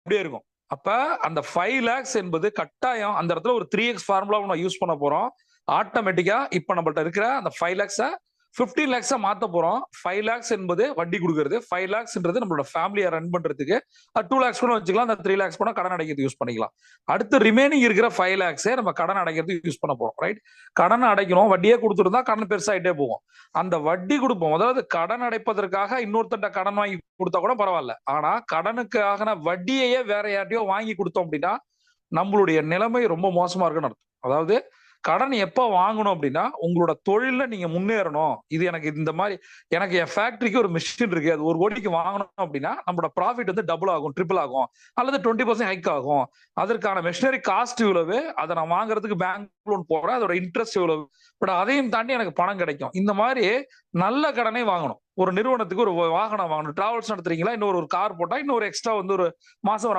அப்படியே இருக்கும். அப்ப அந்த 5 lakhs என்பது கட்டாயம் அந்த இடத்துல ஒரு 3x ஃபார்முலா நம்ம யூஸ் பண்ண போறோம். ஆட்டோமேட்டிக்கா இப்ப நம்மள்ட்ட இருக்கிற அந்த 5 lakhs 15 lakhs மாத்த போறோம். 5 lakhs என்பது வட்டி குடுக்கிறது. 5 lakhsன்றது நம்மளோட ஃபேமிலிய ரன் பண்றதுக்கு. 2 lakhs கூட வச்சுக்கலாம். அந்த 3 lakhs கூட கடன் அடைக்கிறதுக்கு யூஸ் பண்ணிக்கலாம். அடுத்து ரிமைனிங் இருக்கிற 5 lakhs நம்ம கடன் அடைக்கிறதுக்கு யூஸ் பண்ண போறோம். ரைட்? கடன் அடைக்கணும். வட்டியே குடுத்துருந்தா கடன் பெருசாயிட்டே போகும். அந்த வட்டி குடுப்போம். அதாவது கடன் அடைப்பதற்காக இன்னொருத்தர்ட்ட கடன் வாங்கி குடுத்தா கூட பரவால்ல. ஆனா கடனுக்கான வட்டியையே வேற யார்ட்டயோ வாங்கி குடுத்தோம் அப்படின்னா, நம்மளுடைய நிலைமை ரொம்ப மோசமா இருக்குன்னு அர்த்தம். அதாவது கடன் எப்ப வாங்கணும் அப்படின்னா, உங்களோட தொழில்ல நீங்க முன்னேறணும். இது எனக்கு இந்த மாரி எனக்கு என் ஃபேக்டரிக்கு ஒரு மெஷின் இருக்கு. அது 1 கோடிக்கு வாங்கணும் அப்படின்னா, நம்மளோட ப்ராஃபிட் வந்து டபுள் ஆகும், ட்ரிபிள் ஆகும். அல்லது 20% ஹைக் ஆகும். அதற்கான மெஷினரி காஸ்ட் இவ்வளவு. அத நான் வாங்குறதுக்கு பேங்க் லோன் போடுறேன். அதோட இன்ட்ரெஸ்ட் இவ்வளவு. பட் அதையும் தாண்டி எனக்கு பணம் கிடைக்கும். இந்த மாரி நல்ல கடனை வாங்கணும். ஒரு நிறுவனத்துக்கு ஒரு வாகனம் வாங்கணும். டிராவல்ஸ் நடத்துறீங்களா? இன்னொரு ஒரு கார் போட்டா இன்னும் ஒரு எக்ஸ்ட்ரா வந்து ஒரு மாசம் ஒரு